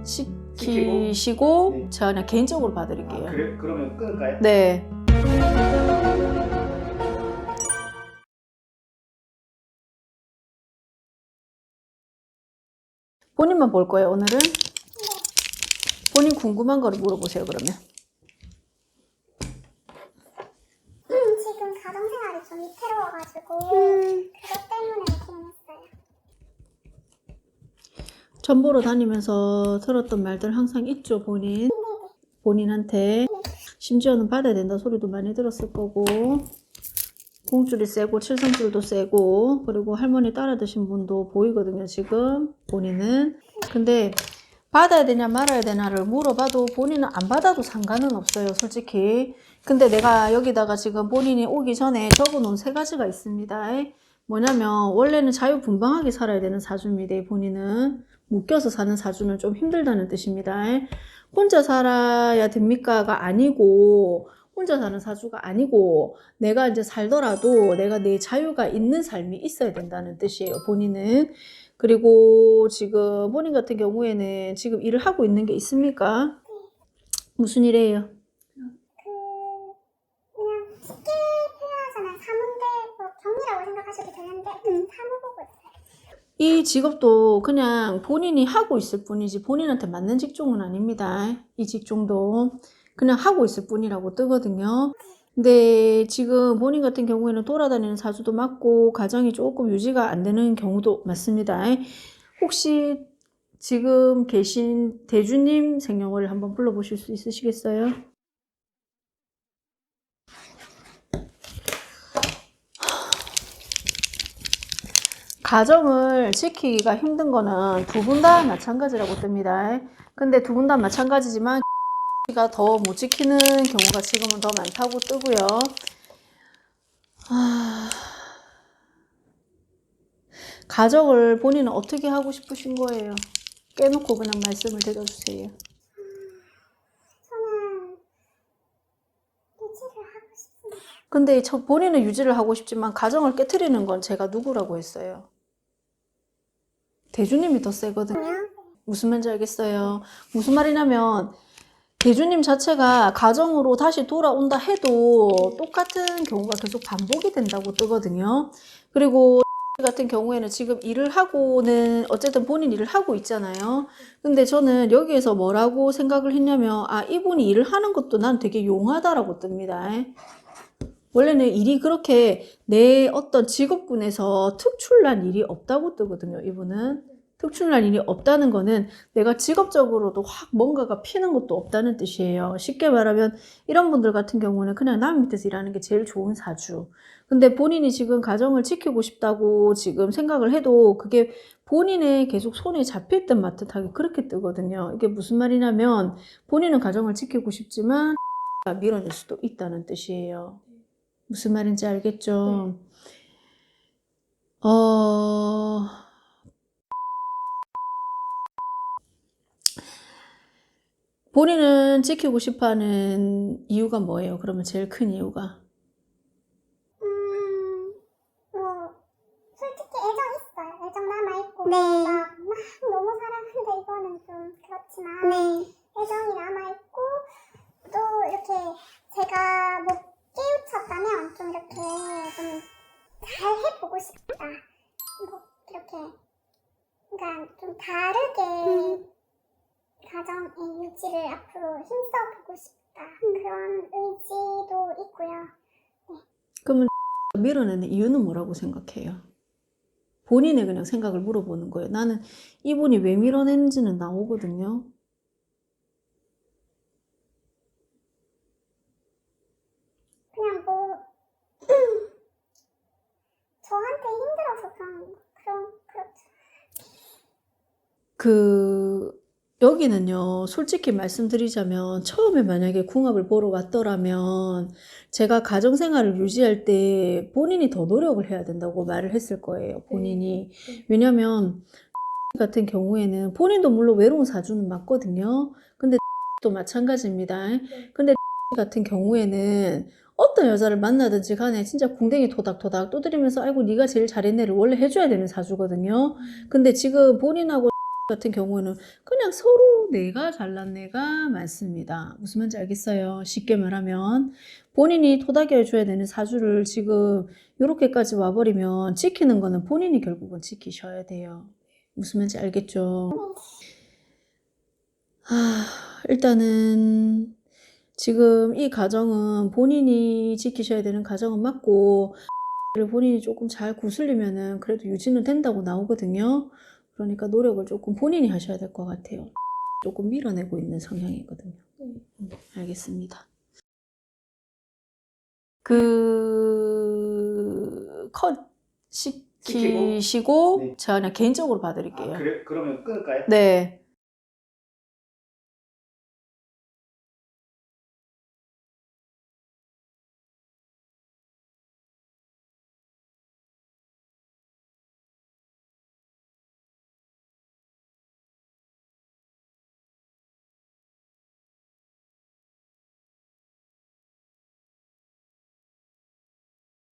시키시고 네. 제가 그냥 개인적으로 봐드릴게요. 그래? 그러면 끊을까요? 네. 본인만 볼 거예요, 오늘은? 본인 궁금한 거를 물어보세요, 그러면. 지금 가정생활이 좀 위태로워가지고 그것 때문에 고민했어요. 전 보러 다니면서 들었던 말들 항상 있죠, 본인. 본인한테. 심지어는 받아야 된다 소리도 많이 들었을 거고. 공줄이 세고 칠성줄도 세고 그리고 할머니 따라 드신 분도 보이거든요, 지금 본인은. 근데 받아야 되냐 말아야 되냐를 물어봐도 본인은 안 받아도 상관은 없어요, 솔직히. 근데 내가 여기다가 지금 본인이 오기 전에 적어놓은 3가지가 있습니다. 뭐냐면 원래는 자유분방하게 살아야 되는 사주입니다. 본인은 묶여서 사는 사주는 좀 힘들다는 뜻입니다. 혼자 살아야 됩니까가 아니고, 혼자 사는 사주가 아니고, 내가 이제 살더라도 내가 내 자유가 있는 삶이 있어야 된다는 뜻이에요, 본인은. 그리고 지금 본인 같은 경우에는 지금 일을 하고 있는 게 있습니까? 무슨 일이에요? 그냥 쉽게 표현하자면 사문대 뭐 경리라고 생각하셔도 되는데 사무 보고 있어요. 이 직업도 그냥 본인이 하고 있을 뿐이지 본인한테 맞는 직종은 아닙니다. 이 직종도 그냥 하고 있을 뿐이라고 뜨거든요. 근데 지금 본인 같은 경우에는 돌아다니는 사주도 맞고 가정이 조금 유지가 안 되는 경우도 맞습니다. 혹시 지금 계신 대주님 생년월일 한번 불러보실 수 있으시겠어요? 가정을 지키기가 힘든 거는 두 분 다 마찬가지라고 뜹니다. 근데 두 분 다 마찬가지지만 가 더 못 지키는 경우가 지금은 더 많다고 뜨고요. 가정을 본인은 어떻게 하고 싶으신 거예요? 깨놓고 그냥 말씀을 드려주세요. 저는 유지를 하고 싶습니다. 근데 본인은 유지를 하고 싶지만 가정을 깨트리는 건 제가 누구라고 했어요? 대주님이 더 세거든요. 무슨 말인지 알겠어요? 무슨 말이냐면 대주님 자체가 가정으로 다시 돌아온다 해도 똑같은 경우가 계속 반복이 된다고 뜨거든요. 그리고 같은 경우에는 지금 일을 하고는 어쨌든 본인 일을 하고 있잖아요. 근데 저는 여기에서 뭐라고 생각을 했냐면 이분이 일을 하는 것도 난 되게 용하다라고 뜹니다. 원래는 일이 그렇게 내 어떤 직업군에서 특출난 일이 없다고 뜨거든요, 이분은. 특출난 일이 없다는 거는 내가 직업적으로도 확 뭔가가 피는 것도 없다는 뜻이에요. 쉽게 말하면 이런 분들 같은 경우는 그냥 남 밑에서 일하는 게 제일 좋은 사주. 근데 본인이 지금 가정을 지키고 싶다고 지금 생각을 해도 그게 본인의 계속 손에 잡힐 듯 말 듯하게 그렇게 뜨거든요. 이게 무슨 말이냐면 본인은 가정을 지키고 싶지만 밀어낼 수도 있다는 뜻이에요. 무슨 말인지 알겠죠? 본인은 지키고 싶어 하는 이유가 뭐예요? 그러면 제일 큰 이유가? 뭐 솔직히 애정 있어요. 애정 남아있고 막 너무 사랑하는데 이거는 좀 그렇지만 애정이 남아있고 또 이렇게 제가 못 깨우쳤다면 좀 이렇게 좀 잘 해보고 싶다. 뭐 이렇게 그러니까 좀 다르게 가정의 유지를 앞으로 힘써보고 싶다. 그런 의지도 있고요. 그러면 밀어내는 이유는 뭐라고 생각해요? 본인의 그냥 생각을 물어보는 거예요. 나는 이분이 왜 밀어내는지는 나오거든요. 그냥 뭐 저한테 힘들어서 그렇죠. 여기는요, 솔직히 말씀드리자면, 처음에 만약에 궁합을 보러 왔더라면, 제가 가정생활을 유지할 때 본인이 더 노력을 해야 된다고 말을 했을 거예요, 본인이. 왜냐면, 같은 경우에는 본인도 물론 외로운 사주는 맞거든요. 근데 또 마찬가지입니다. 근데 같은 경우에는 어떤 여자를 만나든지 간에 진짜 궁뎅이 토닥토닥 두드리면서 아이고 네가 제일 잘했네를 원래 해줘야 되는 사주거든요. 근데 지금 본인하고 같은 경우는 그냥 서로 내가 잘난 애가 많습니다. 무슨 말인지 알겠어요? 쉽게 말하면 본인이 토닥여 줘야 되는 사주를 지금 이렇게까지 와버리면 지키는 거는 본인이 결국은 지키셔야 돼요. 무슨 말인지 알겠죠? 일단은 지금 이 가정은 본인이 지키셔야 되는 가정은 맞고 본인이 조금 잘 구슬리면은 그래도 유지는 된다고 나오거든요. 그러니까 노력을 조금 본인이 하셔야 될 것 같아요. 조금 밀어내고 있는 성향이거든요. 알겠습니다. 컷 시키시고 네. 제가 그냥 개인적으로 봐드릴게요. 그러면 끊을까요? 네.